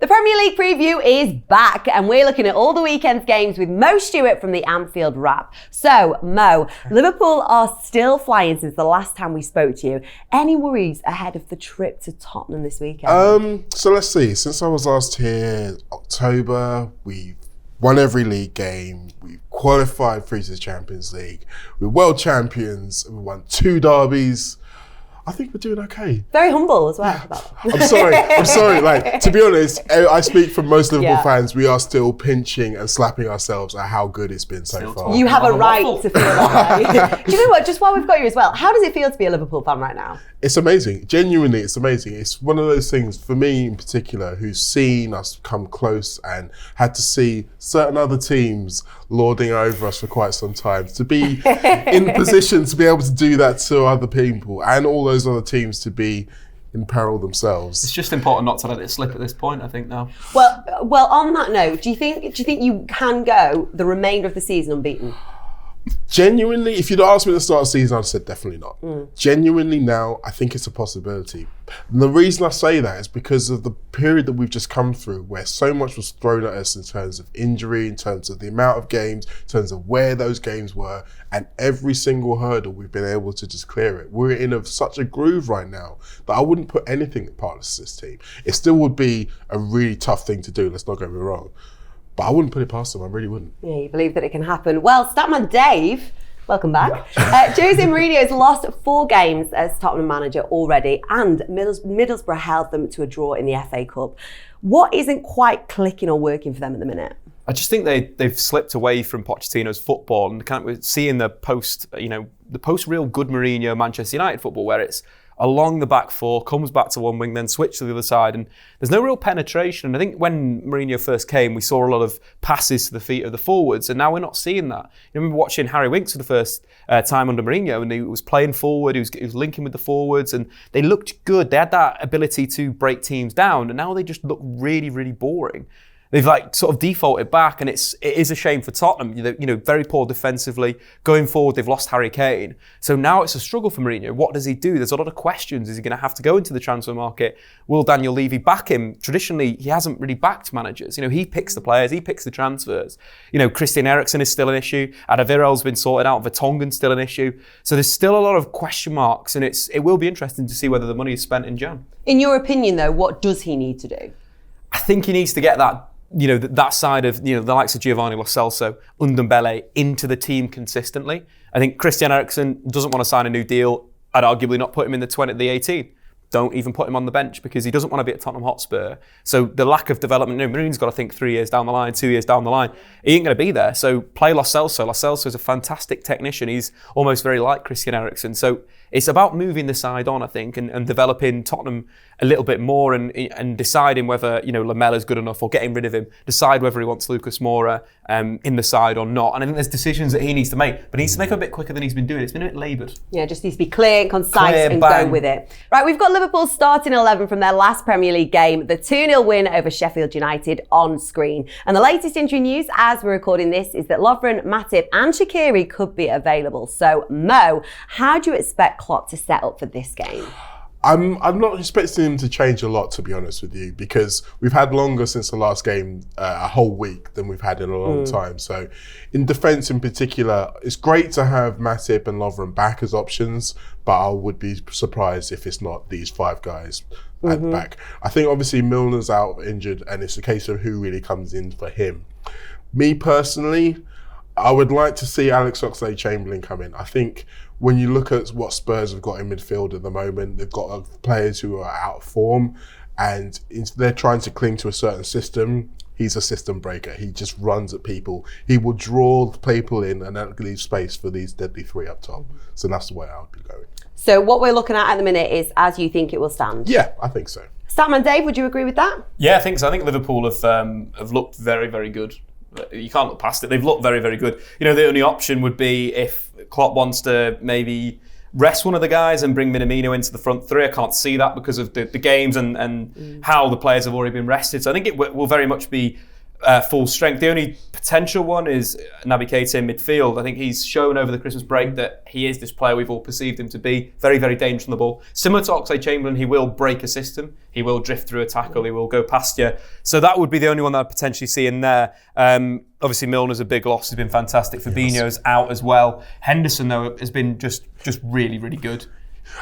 The Premier League preview is back and we're looking at all the weekend's games with Mo Stewart from the Anfield Wrap. So, Mo, Liverpool are still flying since the last time we spoke to you. Any worries ahead of the trip to Tottenham this weekend? So let's see. Since I was last here, October, we've won every league game. We've qualified through to the Champions League. We're world champions. We won 2 derbies. I think we're doing okay. Very humble as well. I'm sorry. Like, to be honest, I speak for most Liverpool fans. We are still pinching and slapping ourselves at how good it's been so far. You have a right to feel that way. Do you know what? Just while we've got you as well, how does it feel to be a Liverpool fan right now? It's amazing. Genuinely, it's amazing. It's one of those things, for me in particular, who's seen us come close and had to see certain other teams lording over us for quite some time, to be in position to be able to do that to other people and all those other teams to be in peril themselves. It's just important not to let it slip at this point, I think, now. Well, on that note, do you think you can go the remainder of the season unbeaten? Genuinely, if you'd asked me at the start of the season, I'd have said definitely not. Genuinely now, I think it's a possibility. And the reason I say that is because of the period that we've just come through, where so much was thrown at us in terms of injury, in terms of the amount of games, in terms of where those games were, and every single hurdle we've been able to just clear it. We're in such a groove right now that I wouldn't put anything past this team. It still would be a really tough thing to do, let's not get me wrong. But I wouldn't put it past them, I really wouldn't. Yeah, you believe that it can happen. Well, Statman Dave, welcome back. Jose Mourinho has lost 4 games as Tottenham manager already, and Middlesbrough held them to a draw in the FA Cup. What isn't quite clicking or working for them at the minute? I just think they've slipped away from Pochettino's football, and kind of seeing the post real good Mourinho Manchester United football, where it's along the back 4, comes back to one wing, then switch to the other side, and there's no real penetration. And I think when Mourinho first came, we saw a lot of passes to the feet of the forwards, and now we're not seeing that. I remember watching Harry Winks for the first time under Mourinho, and he was playing forward, he was linking with the forwards, and they looked good. They had that ability to break teams down, and now they just look really, really boring. They've sort of defaulted back, and it is a shame for Tottenham. Very poor defensively. Going forward, they've lost Harry Kane. So now it's a struggle for Mourinho. What does he do? There's a lot of questions. Is he going to have to go into the transfer market? Will Daniel Levy back him? Traditionally, he hasn't really backed managers. He picks the players, he picks the transfers. Christian Eriksen is still an issue. Adavirel's been sorted out. Vertonghen's still an issue. So there's still a lot of question marks, and it will be interesting to see whether the money is spent in Jan. In your opinion, though, what does he need to do? I think he needs to get that side of, the likes of Giovanni Lo Celso, Ndombele into the team consistently. I think Christian Eriksen doesn't want to sign a new deal. I'd arguably not put him in the 18. Don't even put him on the bench because he doesn't want to be at Tottenham Hotspur. So the lack of development, Mourinho's got to think 3 years down the line, 2 years down the line. He ain't going to be there. So play Lo Celso. Lo Celso is a fantastic technician. He's almost very like Christian Eriksen. So it's about moving the side on, I think, and developing Tottenham a little bit more and deciding whether, Lamella's good enough or getting rid of him, decide whether he wants Lucas Moura in the side or not. And I think there's decisions that he needs to make, but he needs to make them a bit quicker than he's been doing. It's been a bit laboured. Yeah, just needs to be clear, concise and bang. go with it. Right, we've got Liverpool's starting 11 from their last Premier League game, the 2-0 win over Sheffield United on screen. And the latest injury news as we're recording this is that Lovren, Matip and Shaqiri could be available. So Mo, how do you expect Klopp to set up for this game? I'm not expecting him to change a lot, to be honest with you, because we've had longer since the last game, a whole week, than we've had in a long time. So in defence in particular, it's great to have Matip and Lovren back as options, but I would be surprised if it's not these 5 guys at the back. I think obviously Milner's out injured, and it's a case of who really comes in for him. Me personally, I would like to see Alex Oxlade-Chamberlain come in. I think when you look at what Spurs have got in midfield at the moment, they've got players who are out of form, and they're trying to cling to a certain system. He's a system breaker. He just runs at people. He will draw people in and then leave space for these deadly 3 up top. So that's the way I would be going. So what we're looking at the minute is as you think it will stand? Yeah, I think so. Statman Dave, would you agree with that? Yeah, I think so. I think Liverpool have looked very, very good. You can't look past it. They've looked very, very good. The only option would be if Klopp wants to maybe rest one of the guys and bring Minamino into the front 3. I can't see that because of the games and how the players have already been rested. So I think it will very much be full strength. The only potential one is Naby Keita in midfield. I think he's shown over the Christmas break that he is this player we've all perceived him to be. Very, very dangerous on the ball. Similar to Oxlade-Chamberlain, he will break a system. He will drift through a tackle. He will go past you. So that would be the only one that I'd potentially see in there. Obviously, Milner's a big loss. He's been fantastic. Fabinho's out as well. Henderson, though, has been just really, really good.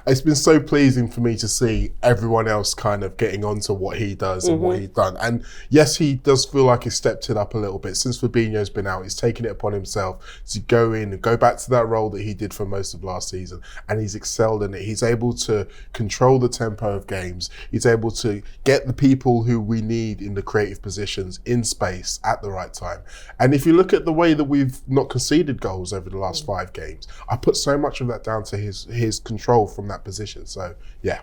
It's been so pleasing for me to see everyone else kind of getting onto what he does and what he's done. And yes, he does feel like he's stepped it up a little bit. Since Fabinho's been out, he's taken it upon himself to go in and go back to that role that he did for most of last season. And he's excelled in it. He's able to control the tempo of games. He's able to get the people who we need in the creative positions in space at the right time. And if you look at the way that we've not conceded goals over the last 5 games, I put so much of that down to his control from that position. So yeah,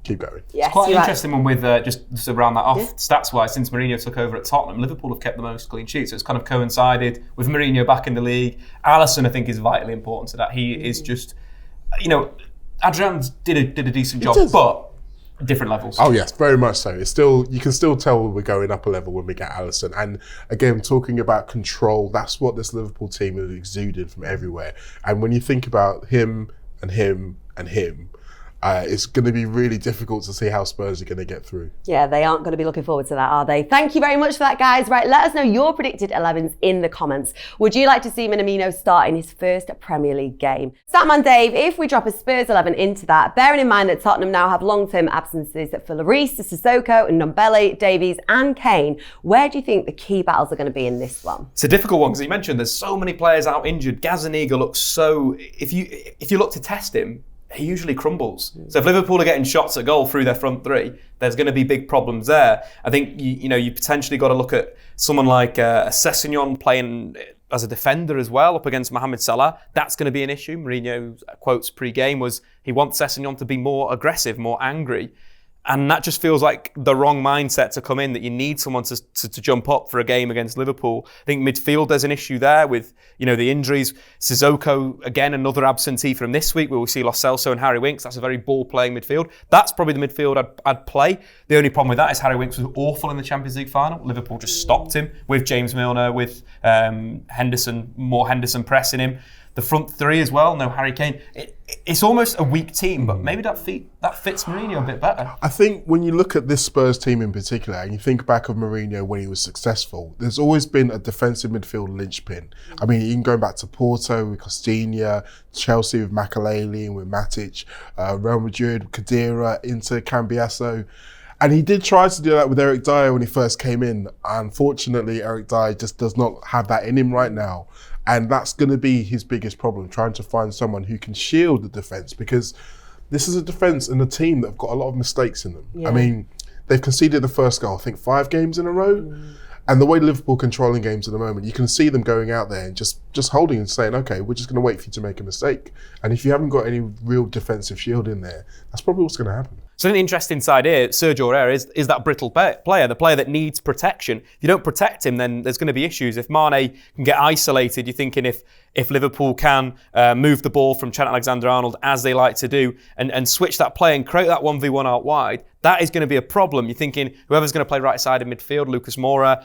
keep going. Yes, it's quite an interesting one with just to round that off, stats-wise. Since Mourinho took over at Tottenham, Liverpool have kept the most clean sheets. So it's kind of coincided with Mourinho back in the league. Alisson, I think, is vitally important to that. He is just, Adrian did a decent job, but different levels. Oh yes, very much so. It's still, you can still tell we're going up a level when we get Alisson. And again, talking about control, that's what this Liverpool team has exuded from everywhere. And when you think about him and him and him, it's going to be really difficult to see how Spurs are going to get through. Yeah, they aren't going to be looking forward to that, are they? Thank you very much for that, guys. Right, let us know your predicted 11s in the comments. Would you like to see Minamino start in his first Premier League game? Statman Dave, if we drop a Spurs 11 into that, bearing in mind that Tottenham now have long-term absences for Lloris, Sissoko, Ndombele, Davies and Kane, where do you think the key battles are going to be in this one? It's a difficult one because you mentioned there's so many players out injured. Gazzaniga looks so... If you look to test him, he usually crumbles. So if Liverpool are getting shots at goal through their front three, there's going to be big problems there. I think you potentially got to look at someone like Sessegnon playing as a defender as well up against Mohamed Salah. That's going to be an issue. Mourinho's quotes pre-game was he wants Sessegnon to be more aggressive, more angry. And that just feels like the wrong mindset to come in, that you need someone to jump up for a game against Liverpool. I think midfield, there's an issue there with, the injuries. Sissoko, again, another absentee from this week where we see Lo Celso and Harry Winks. That's a very ball-playing midfield. That's probably the midfield I'd play. The only problem with that is Harry Winks was awful in the Champions League final. Liverpool just stopped him with James Milner, with Henderson pressing him. The front three as well, no Harry Kane. It's almost a weak team, but maybe that fits Mourinho a bit better. I think when you look at this Spurs team in particular, and you think back of Mourinho when he was successful, there's always been a defensive midfield linchpin. I mean, even going back to Porto with Costinha, Chelsea with Makelele and with Matic, Real Madrid, Khedira, Inter, Cambiasso. And he did try to do that with Eric Dyer when he first came in. Unfortunately, Eric Dyer just does not have that in him right now. And that's going to be his biggest problem, trying to find someone who can shield the defence, because this is a defence and a team that have got a lot of mistakes in them. Yeah. I mean, they've conceded the first goal, I think 5 games in a row. And the way Liverpool controlling games at the moment, you can see them going out there and just holding and saying, okay, we're just going to wait for you to make a mistake. And if you haven't got any real defensive shield in there, that's probably what's going to happen. So I think the interesting side here, Sergio Herrera, is that brittle player, the player that needs protection. If you don't protect him, then there's going to be issues. If Mane can get isolated, you're thinking if Liverpool can move the ball from Trent Alexander-Arnold, as they like to do, and switch that play and create that 1v1 out wide, that is going to be a problem. You're thinking whoever's going to play right side in midfield, Lucas Moura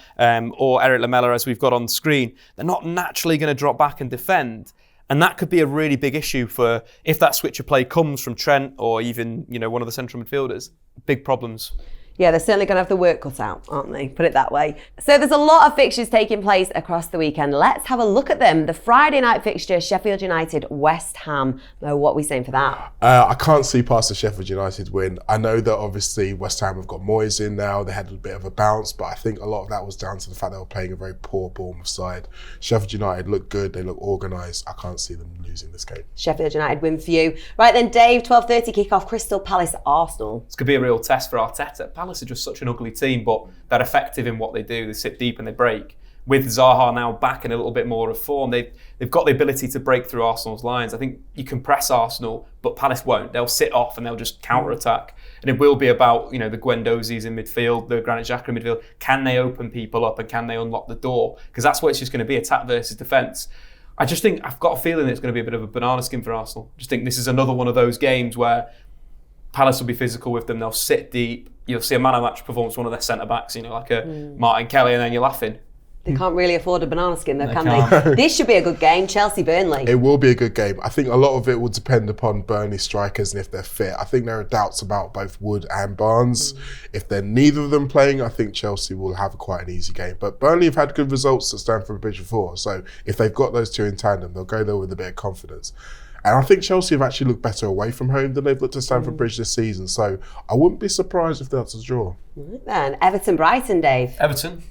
or Eric Lamela, as we've got on screen, they're not naturally going to drop back and defend. And that could be a really big issue for if that switch of play comes from Trent or even, one of the central midfielders. Big problems. Yeah, they're certainly going to have the work cut out, aren't they? Put it that way. So there's a lot of fixtures taking place across the weekend. Let's have a look at them. The Friday night fixture, Sheffield United, West Ham. Mo, what are we saying for that? I can't see past the Sheffield United win. I know that obviously West Ham have got Moyes in now. They had a bit of a bounce, but I think a lot of that was down to the fact they were playing a very poor Bournemouth side. Sheffield United look good. They look organised. I can't see them losing this game. Sheffield United win for you. Right then, Dave, 12:30 kick-off, Crystal Palace, Arsenal. It's going to be a real test for Arteta. Palace are just such an ugly team, but they're effective in what they do. They sit deep and they break. With Zaha now back in a little bit more of form, they've got the ability to break through Arsenal's lines. I think you can press Arsenal, but Palace won't. They'll sit off and they'll just counter-attack. And it will be about, the Guendouzi's in midfield, the Granit Xhaka in midfield. Can they open people up and can they unlock the door? Because that's what it's just going to be, attack versus defence. I just think, I've got a feeling it's going to be a bit of a banana skin for Arsenal. I just think this is another one of those games where Palace will be physical with them. They'll sit deep. You'll see a man-of-match performance from one of their centre-backs, like a Martin Kelly, and then you're laughing. They can't really afford a banana skin though, can they? This should be a good game, Chelsea-Burnley. It will be a good game. I think a lot of it will depend upon Burnley strikers and if they're fit. I think there are doubts about both Wood and Barnes. If they're neither of them playing, I think Chelsea will have quite an easy game. But Burnley have had good results at Stamford Bridge before, so if they've got those two in tandem, they'll go there with a bit of confidence. And I think Chelsea have actually looked better away from home than they've looked at Stamford Bridge this season, so I wouldn't be surprised if that's a draw. Right then, Everton-Brighton, Dave. Everton.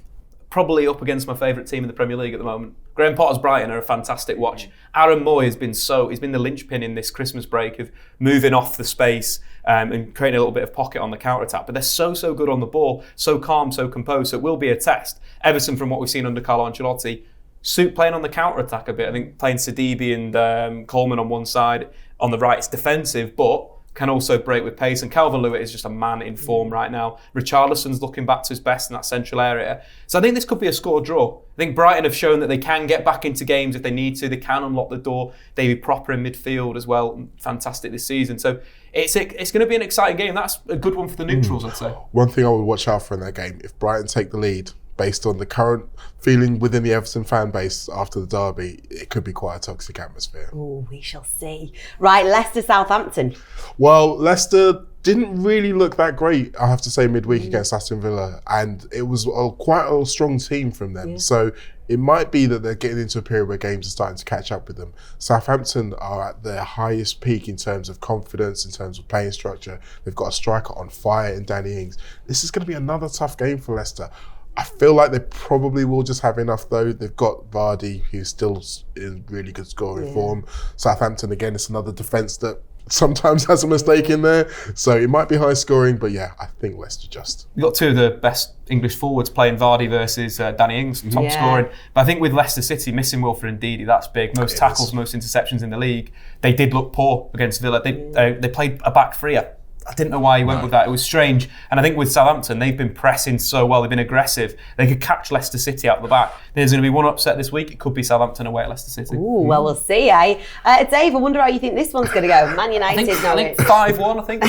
Probably up against my favourite team in the Premier League at the moment. Graham Potter's Brighton are a fantastic watch. Aaron Moy has been he's been the linchpin in this Christmas break of moving off the space and creating a little bit of pocket on the counter-attack. But they're so good on the ball, so calm, so composed, so it will be a test. Everton, from what we've seen under Carlo Ancelotti, suit playing on the counter-attack a bit. I think playing Sidibe and Coleman on one side, on the right, it's defensive, but can also break with pace. And Calvert-Lewin is just a man in form right now. Richarlison's looking back to his best in that central area. So I think this could be a score draw. I think Brighton have shown that they can get back into games if they need to. They can unlock the door. David Proper in midfield as well. Fantastic this season. So it's going to be an exciting game. That's a good one for the neutrals, I'd say. One thing I would watch out for in that game, if Brighton take the lead, based on the current feeling within the Everton fan base after the derby, it could be quite a toxic atmosphere. Oh, we shall see. Right, Leicester-Southampton. Well, Leicester didn't really look that great, I have to say, midweek against Aston Villa, and it was quite a strong team from them. Yeah. So it might be that they're getting into a period where games are starting to catch up with them. Southampton are at their highest peak in terms of confidence, in terms of playing structure. They've got a striker on fire in Danny Ings. This is going to be another tough game for Leicester. I feel like they probably will just have enough though. They've got Vardy, who's still in really good scoring form. Southampton, again, it's another defence that sometimes has a mistake in there. So it might be high scoring, but yeah, I think Leicester just. You've got two of the best English forwards playing Vardy versus Danny Ings, top scoring. But I think with Leicester City missing Wilfred Ndidi, that's big. Most tackles, most interceptions in the league. They did look poor against Villa. They played a back three. I didn't know why he went with that. It was strange. And I think with Southampton, they've been pressing so well. They've been aggressive. They could catch Leicester City out the back. There's going to be one upset this week. It could be Southampton away at Leicester City. Ooh, well, we'll see, eh? Dave, I wonder how you think this one's going to go. Man United, I think 5-1, I think.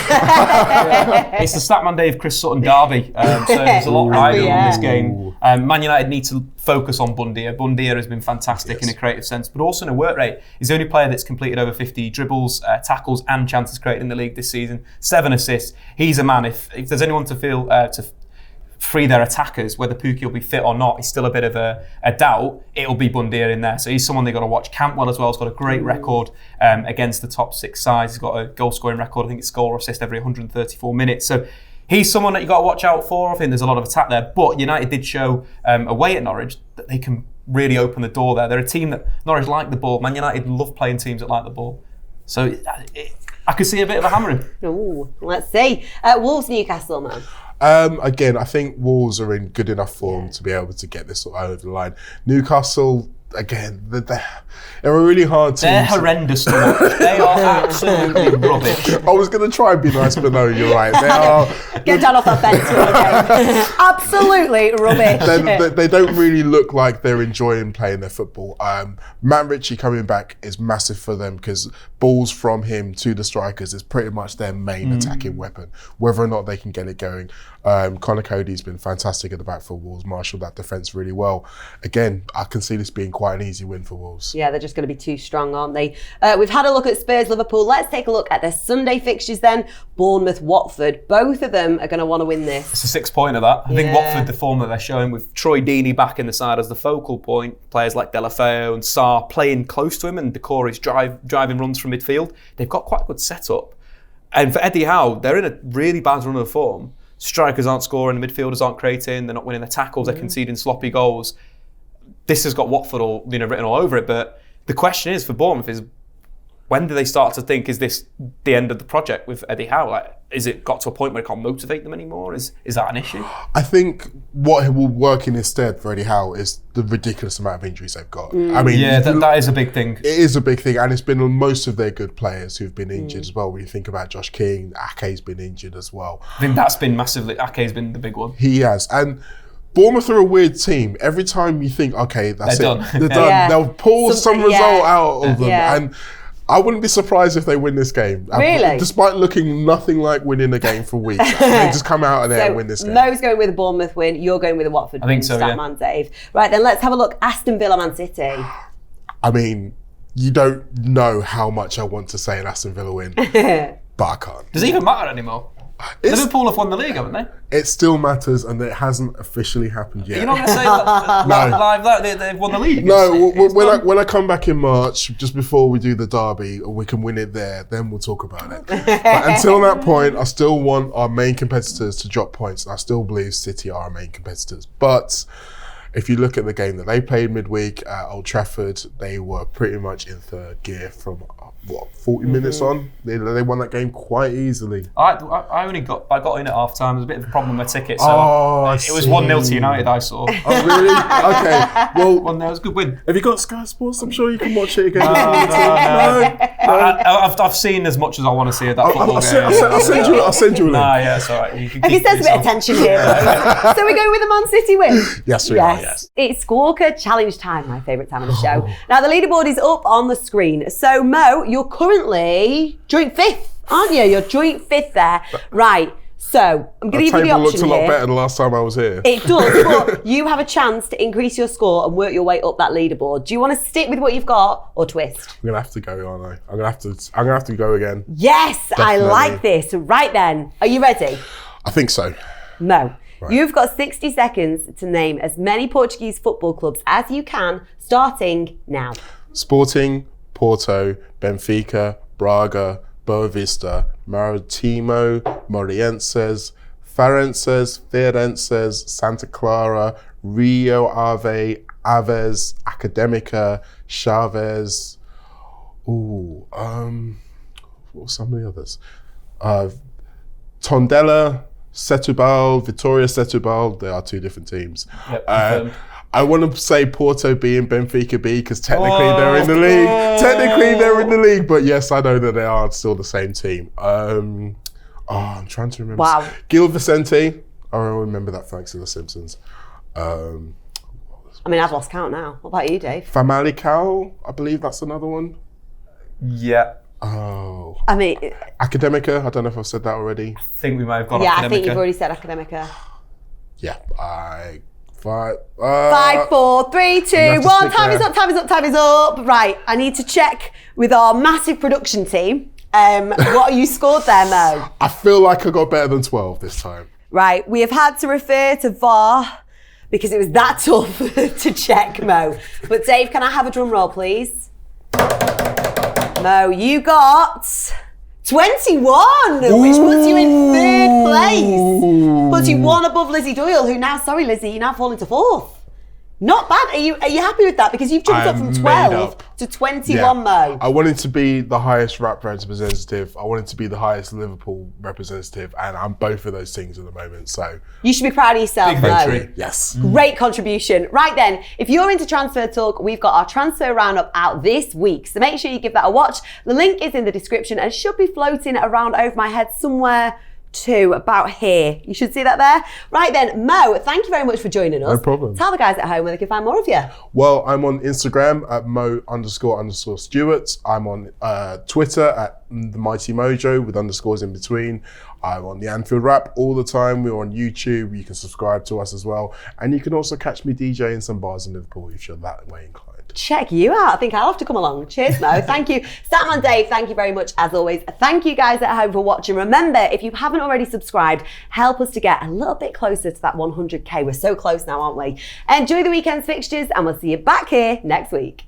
It's the Statman Dave, Chris Sutton derby. So there's a lot riding on this game. Man United need to focus on Bundia. Bundia has been fantastic in a creative sense, but also in a work rate. He's the only player that's completed over 50 dribbles, tackles and chances created in the league this season. 7 assists. He's a man. If there's anyone to feel to free their attackers, whether Pukki will be fit or not, is still a bit of a doubt. It'll be Bundia in there. So he's someone they've got to watch. Cantwell as well has got a great record against the top 6 sides. He's got a goal scoring record. I think it's goal or assist every 134 minutes. So he's someone that you've got to watch out for. I think there's a lot of attack there. But United did show away at Norwich that they can really open the door there. They're a team that Norwich like the ball. Man United love playing teams that like the ball. So I could see a bit of a hammering. Ooh, let's see. Wolves, Newcastle, man. Again, I think Wolves are in good enough form to be able to get this over the line. Newcastle, again, they're a really hard team. They're horrendous to watch. They are absolutely rubbish. I was going to try and be nice, but no, you're right. They are. Get down off that fence. Okay. Absolutely rubbish. They don't really look like they're enjoying playing their football. Matt Ritchie coming back is massive for them because balls from him to the strikers is pretty much their main attacking weapon, whether or not they can get it going. Conor Cody's been fantastic at the back for Wolves, marshalled that defence really well. Again, I can see this being quite an easy win for Wolves. Yeah, they're just going to be too strong, aren't they? We've had a look at Spurs, Liverpool. Let's take a look at their Sunday fixtures then. Bournemouth, Watford. Both of them are going to want to win this. It's a 6-pointer that. I think Watford, the form that they're showing with Troy Deeney back in the side as the focal point, players like Delafeu and Sarr playing close to him and Decore's driving runs from midfield. They've got quite a good setup. And for Eddie Howe, they're in a really bad run of form. Strikers aren't scoring, the midfielders aren't creating, they're not winning the tackles, they're conceding sloppy goals. This has got Watford written all over it, but the question is for Bournemouth is, when do they start to think, is this the end of the project with Eddie Howe? Like, is it got to a point where it can't motivate them anymore? Is that an issue? I think what will work in his stead for Eddie Howe is the ridiculous amount of injuries they've got. I mean, that is a big thing. It is a big thing, and it's been most of their good players who've been injured as well. When you think about Josh King, Ake's been injured as well. I think that's been massively. Ake's been the big one. He has, and Bournemouth are a weird team. Every time you think, okay, that's they're it, done. they're done. They'll pull some result out of them, and I wouldn't be surprised if they win this game. Really? Despite looking nothing like winning a game for weeks, they just come out of there and win this game. Mo's going with a Bournemouth win. You're going with a Watford win. I think so, Statman Dave. Right, then let's have a look. Aston Villa, Man City. I mean, you don't know how much I want to say an Aston Villa win, but I can't. Does it even matter anymore? Liverpool have won the league, haven't they? It still matters, and it hasn't officially happened yet. You're not going to say that live that they've won the league? No, when I come back in March, just before we do the derby, and we can win it there, then we'll talk about it. But until that point, I still want our main competitors to drop points. And I still believe City are our main competitors. But if you look at the game that they played midweek at Old Trafford, they were pretty much in third gear from 40 minutes on. They won that game quite easily. I got in at half time. There was a bit of a problem with my ticket, so it was 1-0 to United. I saw. Oh really? Okay. Well, 1-0. It was a good win. Have you got Sky Sports? I'm sure you can watch it again. No. I've seen as much as I want to see of that football game. I'll send you a link. Nah, yeah, it's all right. If he says a bit of tension here. So we're going with the Man City win? Yes, we are. Yes. It's Squawka challenge time, my favourite time of the show. Now, the leaderboard is up on the screen. So, Mo, you're currently joint fifth, aren't you? You're joint fifth there. Right. So, I'm going to give you the option looked a lot better than last time I was here. It does, but you have a chance to increase your score and work your way up that leaderboard. Do you want to stick with what you've got or twist? I'm going to have to go, aren't I? I'm going to have to go again. Yes, Definitely. I like this. Right then. Are you ready? I think so. Mo. Right. You've got 60 seconds to name as many Portuguese football clubs as you can, starting now. Sporting, Porto, Benfica, Braga, Boa Vista, Maritimo, Morienses, Firenses, Santa Clara, Rio Ave, Aves, Academica, Chaves. What were some of the others? Tondela, Setúbal, Vitória Setúbal. They are two different teams. Yep, I want to say Porto B and Benfica B because technically they're in the league. Technically they're in the league, but yes, I know that they are still the same team. I'm trying to remember. Wow. Gil Vicente. I remember that thanks to The Simpsons. I mean, I've lost count now. What about you, Dave? Famalicão, I believe that's another one. Yeah. Oh. I mean... Academica, I don't know if I've said that already. I think we might have got Yeah, Academica. I think you've already said Academica. Yeah, 5, 4, 3, 2, 1. Time is up. Right, I need to check with our massive production team. What are you scored there, Mo? I feel like I got better than 12 this time. Right, we have had to refer to VAR because it was that tough to check, Mo. But Dave, can I have a drum roll, please? Mo, you got 21, which puts you in third place. Puts you one above Lizzie Doyle, who now, sorry Lizzie, you now fall into fourth. Not bad. Are you happy with that? Because you've jumped up from 12 to 21, Mo. I wanted to be the highest rap representative. I wanted to be the highest Liverpool representative, and I'm both of those things at the moment. So you should be proud of yourself, Mo. Yes. Great contribution. Right then, if you're into transfer talk, we've got our transfer roundup out this week. So make sure you give that a watch. The link is in the description and should be floating around over my head somewhere too, about here. You should see that there. Right then, Mo, thank you very much for joining us. No problem. Tell the guys at home where they can find more of you. Well, I'm on Instagram at Mo__Stewart. I'm on Twitter at The Mighty Mojo with underscores in between. I'm on the Anfield Wrap all the time. We're on YouTube. You can subscribe to us as well. And you can also catch me DJing some bars in Liverpool if you're that way inclined. Check you out. I think I'll have to come along. Cheers, Mo. Thank you. Statman Dave, thank you very much as always. Thank you guys at home for watching. Remember, if you haven't already subscribed, help us to get a little bit closer to that 100k. We're so close now, aren't we? Enjoy the weekend's fixtures and we'll see you back here next week.